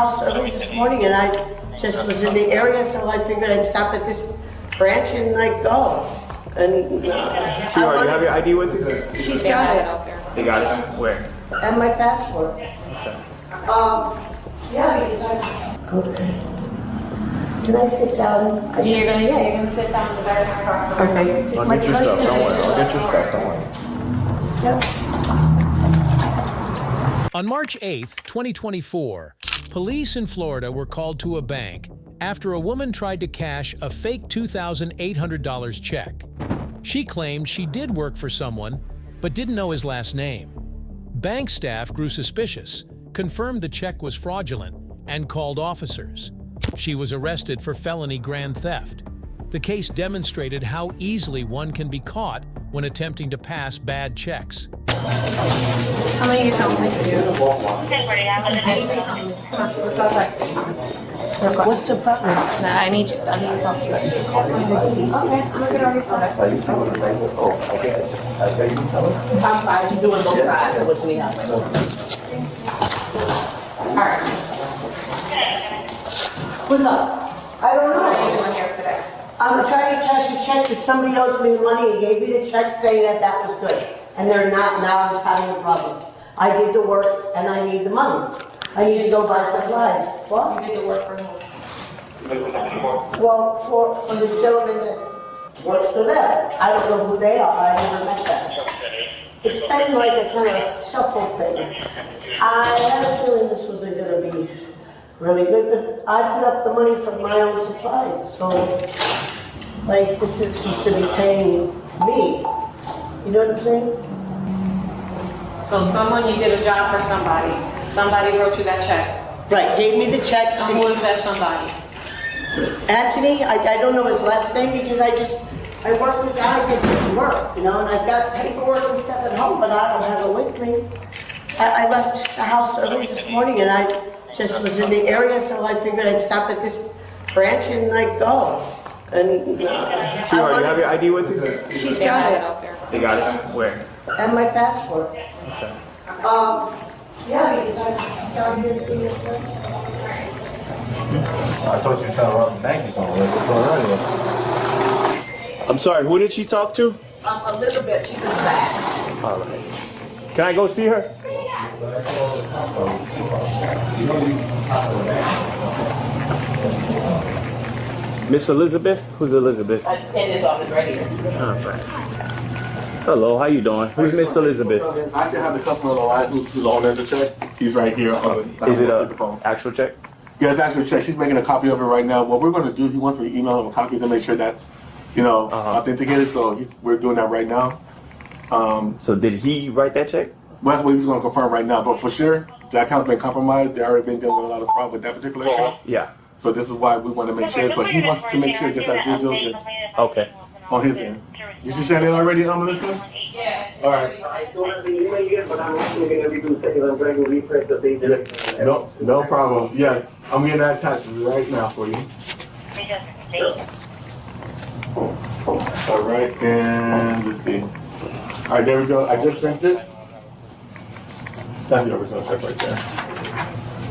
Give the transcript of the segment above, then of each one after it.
house early this morning and I just was in the area, so I figured I'd stop at this branch and I'd go. And Sweetheart, you have your ID with you? She's got it. They got it? Where? And my passport. Okay. Yeah, okay. Can I sit down? You're gonna sit down in the back of my car. Okay. I'll get your stuff, don't worry. I'll get your stuff, don't worry. Yep. On March 8th, 2024, police in Florida were called to a bank after a woman tried to cash a fake $2,800 check. She claimed she did work for someone, but didn't know his last name. Bank staff grew suspicious, confirmed the check was fraudulent, and called officers. She was arrested for felony grand theft. The case demonstrated how easily one can be caught when attempting to pass bad checks. How many years old? What's the problem? Nah, I need to talk to you. Okay, I'm looking already. I'm doing both sides of what we have. Alright. What's up? I don't What are you know. doing here today? I'm trying to cash a check that somebody owes me the money and gave me the check saying that that was good. And they're not, now I'm having a problem. I did the work and I need the money. I need to go buy supplies. What? You did the work for who? Well, for the gentleman that works for them. I don't know who they are, I never met them. It's been like a kind of shuffle thing. I had a feeling this wasn't gonna be really good, but I put up the money from my own supplies, so like this is supposed to be paying me. You know what I'm saying? So you did a job for somebody. Somebody wrote you that check. Right, gave me the check. And who is that somebody? Anthony, I don't know his last name because I work with guys that do work, you know, and I've got paperwork and stuff at home, but I don't have it with me. I left the house early this morning and I just was in the area, so I figured I'd stop at this branch and I'd go. And Sweetheart, you have your ID with you? She's got it. They got it? Where? And my passport. Okay. Yeah, because I got here to be a friend. I thought you were trying to rob the bank or something. What's going on here? I'm sorry, who did she talk to? Elizabeth, she's in the back. All right. Can I go see her? Miss Elizabeth? Who's Elizabeth? In this office right here. All right. Hello, how you doing? Who's Miss Elizabeth? I should have the customer on the line who's the owner of the check. He's right here. Is it a a actual check? Yeah, it's actually a check. She's making a copy of it right now. What we're going to do, he wants me to email him a copy to make sure that's, authenticated. So we're doing that right now. So did he write that check? Well, that's what he's going to confirm right now. But for sure, that account's been compromised. They already been dealing with a lot of fraud with that particular account. Yeah. So this is why we want to make sure. So he wants to make sure just as due diligence Okay. on his end. You should send it already, Melissa? Yeah. All right. No problem. Yeah, I'm getting that attached right now for you. All right, and let's see. All right, there we go. I just sent it. That's the original check right there.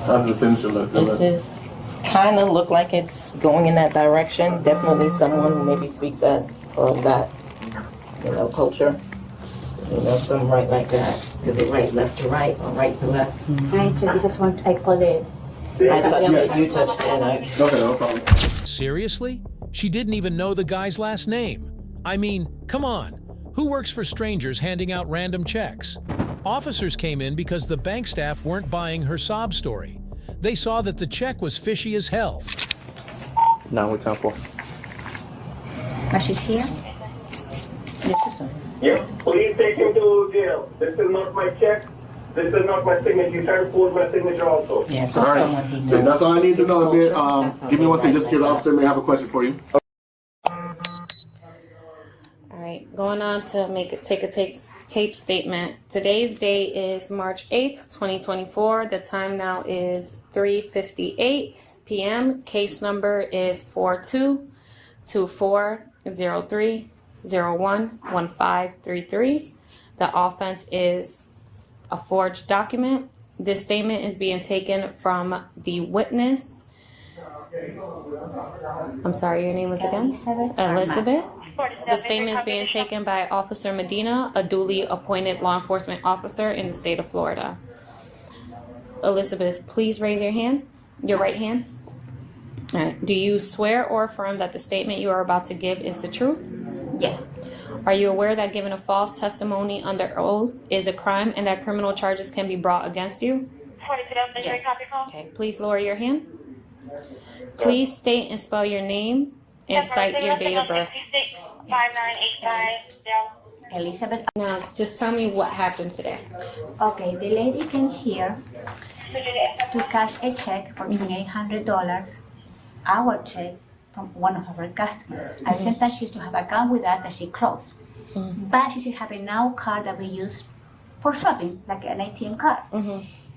That's the signature list. This is kind of look like it's going in that direction. Definitely someone who maybe speaks that culture. Some write like that because they write left to right or right to left. This is what I call it. I touched it, you touched it, and I. Okay, no problem. Seriously? She didn't even know the guy's last name. I mean, come on. Who works for strangers handing out random checks? Officers came in because the bank staff weren't buying her sob story. They saw that the check was fishy as hell. Now what's time for? She's here? Yeah, please take him to jail. This is not my check. This is not my signature. You try to forge my signature also. Yeah, so All right. someone he knows. Then that's all I need to know. Culture, Man. that's all Give me one second, just like because the that. officer may have a question for you. All right, going on to take a tape statement. Today's date is March 8th, 2024. The time now is 3:58 p.m. Case number is 422403011533. The offense is a forged document This statement is being taken from the witness. I'm sorry, your name was again? Elizabeth. The statement is being taken by Officer Medina, a duly appointed law enforcement officer in the state of Florida. Elizabeth, please raise your hand, your right hand. All right. Do you swear or affirm that the statement you are about to give is the truth? Yes. Are you aware that giving a false testimony under oath is a crime and that criminal charges can be brought against you? Yes. Okay, please lower your hand. Please state and spell your name and cite your date of birth. 5985. Elizabeth. Now, just tell me what happened today. Okay, the lady came here to cash a check for $2,800, our check from one of our customers. I sent that she used to have an account with that she closed. But she still have a now card that we use for shopping, like an ATM card.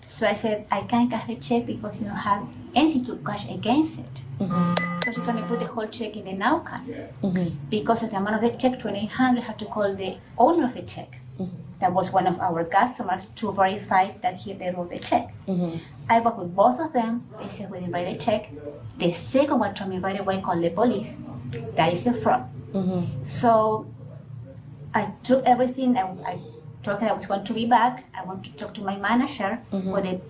So I said, I can't cash the check because you don't have anything to cash against it. So she told me put the whole check in the now card. Because of the amount of the check, $2,800, I had to call the owner of the check. That was one of our customers to verify that they wrote the check. I worked with both of them. They said we didn't write the check. The second one told me right away, call the police. That is a fraud. So I took everything. I told her I was going to be back. I want to talk to my manager. But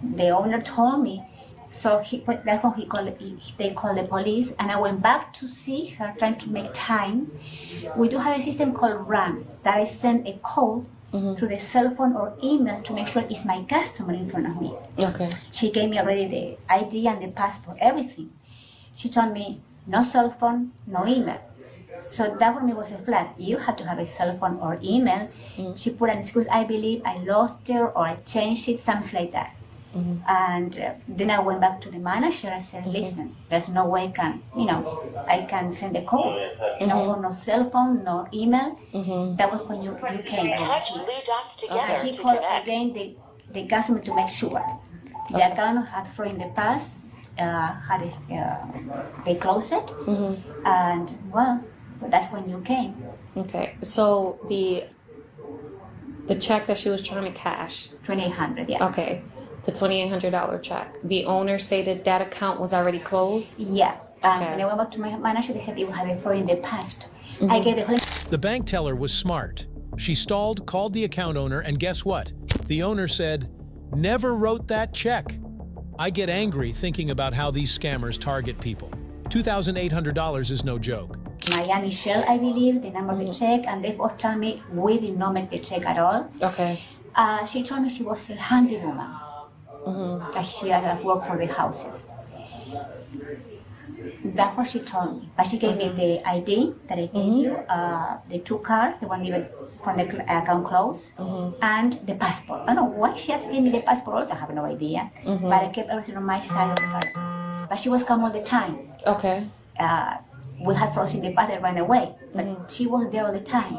the owner told me. So that's when they called the police, and I went back to see her, trying to make time. We do have a system called RAMS that I send a code through the cell phone or email to make sure it's my customer in front of me. Okay. She gave me already the ID and the passport, everything. She told me no cell phone, no email. So that for me was a flag. You have to have a cell phone or email. She put an excuse, I believe I lost it or I changed it, something like that. And then I went back to the manager. I said, listen, there's no way I can send a call. No cell phone, no email. That was when you came over here. He called again the customer to make sure. The account had fraud in the past, they closed it. And well, that's when you came. Okay, so the check that she was trying to cash. $2,800, yeah. Okay. The $2,800 check. The owner stated that account was already closed? Yeah. Okay. When I went back to my manager, they said it had a fraud in the past. I gave the whole... The bank teller was smart. She stalled, called the account owner, and guess what? The owner said, "Never wrote that check." I get angry thinking about how these scammers target people. $2,800 is no joke. Miami Shell, I believe, the number of the check, and they both told me we did not make the check at all. Okay. She told me she was a handywoman. Like she had worked for the houses. That's what she told me. But she gave me the ID that I gave you, the two cards, the one given when the account closed, and the passport. I don't know why she has given me the passport also, I have no idea. But I kept everything on my side of the purpose. But she was come all the time. Okay. We had froze in the past that ran away, but she was there all the time.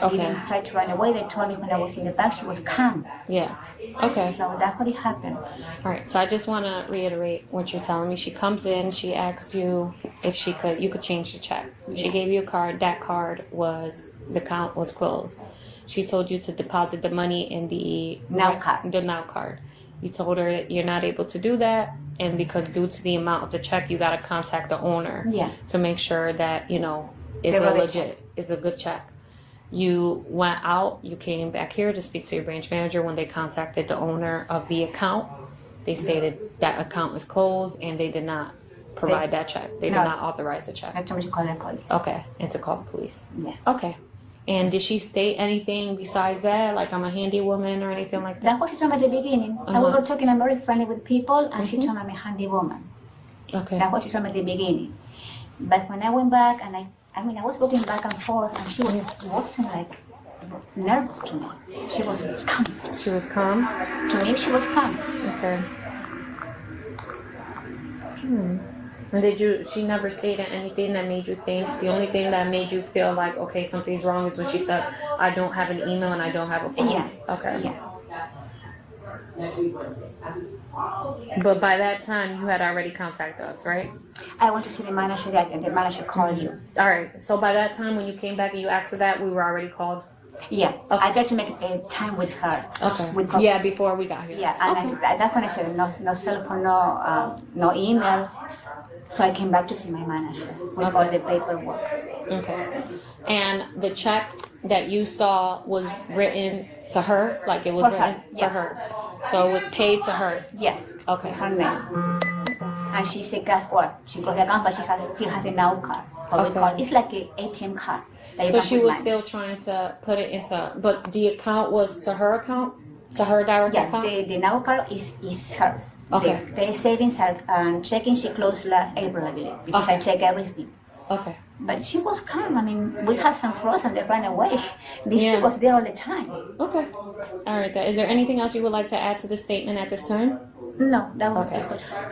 Okay. Didn't try to run away. They told me when I was in the back, she was calm. Yeah. Okay. So that's what happened. All right. So I just want to reiterate what you're telling me. She comes in. She asked you if you could change the check. Yeah. She gave you a card. That card the account was closed. She told you to deposit the money in the now card. The now card. You told her that you're not able to do that, and because due to the amount of the check, you got to contact the owner to make sure that it's a good check. You went out, you came back here to speak to your branch manager. When they contacted the owner of the account, they stated that account was closed and they did not provide that check. They did not authorize the check. I told me to call the police. Okay, and to call the police. Yeah. Okay. And did she state anything besides that, like I'm a handy woman or anything like that? That's what she told me at the beginning. I was talking, I'm very friendly with people, and she told me I'm a handy woman. Okay. That's what she told me at the beginning. But when I went back, and I was walking back and forth, and she wasn't like nervous to me. She was calm. She was calm? To me, she was calm. Okay. And she never stated anything that made you think, the only thing that made you feel like, okay, something's wrong is when she said, I don't have an email and I don't have a phone? Yeah. Okay. Yeah. But by that time, you had already contacted us, right? I went to see the manager, and the manager called you. All right. So by that time, when you came back and you asked for that, we were already called? Yeah, Okay. I tried to make time with her. Okay. With her. Yeah, before we got here. Yeah, and Okay. that's when I said no cell phone, no email. So I came back to see my manager with all the paperwork. Okay. And the check that you saw was written to her, like it was For her, written yeah. for her. So it was paid to her. Yes. Okay. Her name. And she said, guess what? She closed the account, but she still has a now card. What we Okay. call it's like an ATM card. that you So can she put was money. still trying to put it into, but the account was to her account, to her direct Yeah, account. the now card is hers. Okay. The savings are checking. She closed last April, I believe, because I Okay. check everything. Okay. But she was calm. I mean, we have some frozen. They ran away. Yeah. She was there all the time. Okay. All right. Then. Is there anything else you would like to add to the statement at this time? No, that was Okay.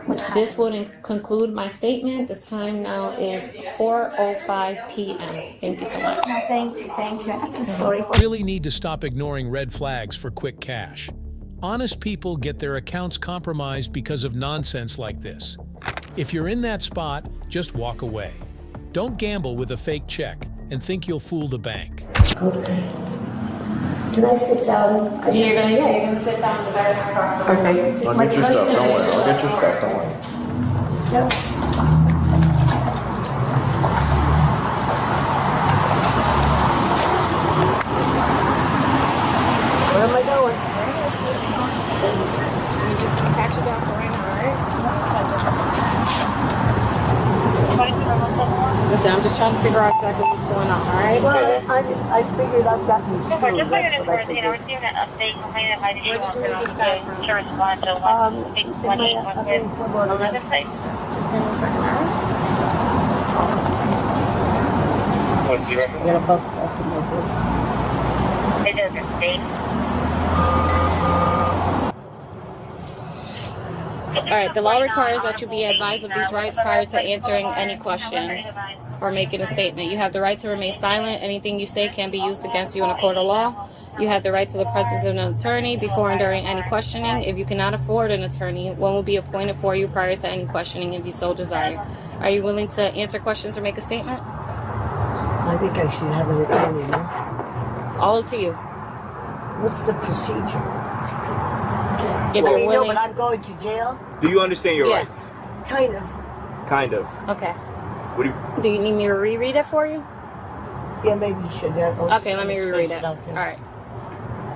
what happened. This would conclude my statement. The time now is 4:05 p.m. Thank you so much. No, thank you. I'm sorry for Really need to stop ignoring red flags for quick cash. Honest people get their accounts compromised because of nonsense like this. If you're in that spot, just walk away. Don't gamble with a fake check and think you'll fool the bank. Okay. Can I sit down? You're gonna sit down in the back of my car. Okay. I'll get your stuff, don't worry. I'll get your stuff, don't worry. Yep. Where am I going? Catch you down for right now, Listen, I'm just trying to figure out exactly what's going on, all right? Well, I figured I've gotten Just through. like That's what I you know, figured. receiving an update complaining that my Where did wants you read this to back from? respond to one with another site. Just give me a second, all right? What's the reference? Get a bus pass in my book. It doesn't state. All right, the law requires that you be advised of these rights prior to answering any question or making a statement. You have the right to remain silent. Anything you say can be used against you in a court of law. You have the right to the presence of an attorney before and during any questioning. If you cannot afford an attorney, one will be appointed for you prior to any questioning if you so desire. Are you willing to answer questions or make a statement? I think I should have an attorney, no? It's all up to you. What's the procedure? If I you're mean, no, willing. but I'm going to jail? Do you understand your Yeah. rights? Kind of. Kind of. Okay. What do you... Do you need me to reread it for you? Yeah, maybe you should. Okay, let me reread it. All right.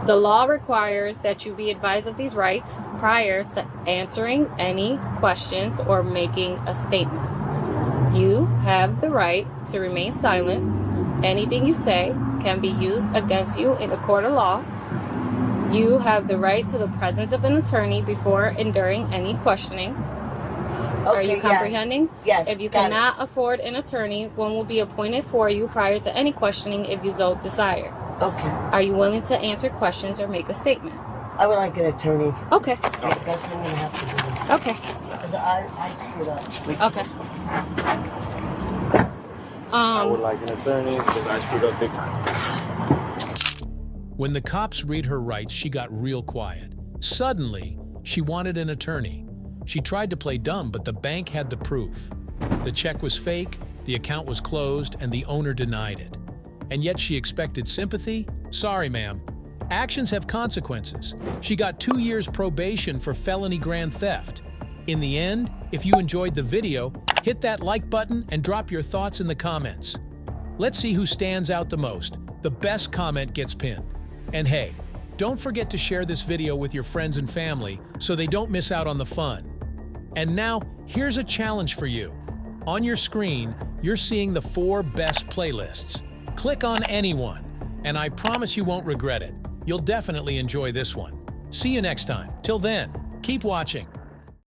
The law requires that you be advised of these rights prior to answering any questions or making a statement. You have the right to remain silent. Anything you say can be used against you in a court of law. You have the right to the presence of an attorney before and during any questioning. Are you comprehending? Yes. If you got it. cannot afford an attorney, one will be appointed for you prior to any questioning if you so desire. Okay. Are you willing to answer questions or make a statement? I would like an attorney. Okay. That's what I'm going to have to do. Okay. 'Cause I screwed up. Okay. I would like an attorney because I screwed up big time. When the cops read her rights, she got real quiet. Suddenly, she wanted an attorney. She tried to play dumb, but the bank had the proof. The check was fake, the account was closed, and the owner denied it. And yet she expected sympathy? Sorry, ma'am. Actions have consequences. She got 2 years probation for felony grand theft. In the end, if you enjoyed the video, hit that like button and drop your thoughts in the comments. Let's see who stands out the most. The best comment gets pinned. And hey, don't forget to share this video with your friends and family so they don't miss out on the fun. And now, here's a challenge for you. On your screen, you're seeing the 4 best playlists. Click on any one, and I promise you won't regret it. You'll definitely enjoy this one. See you next time. Till then, keep watching.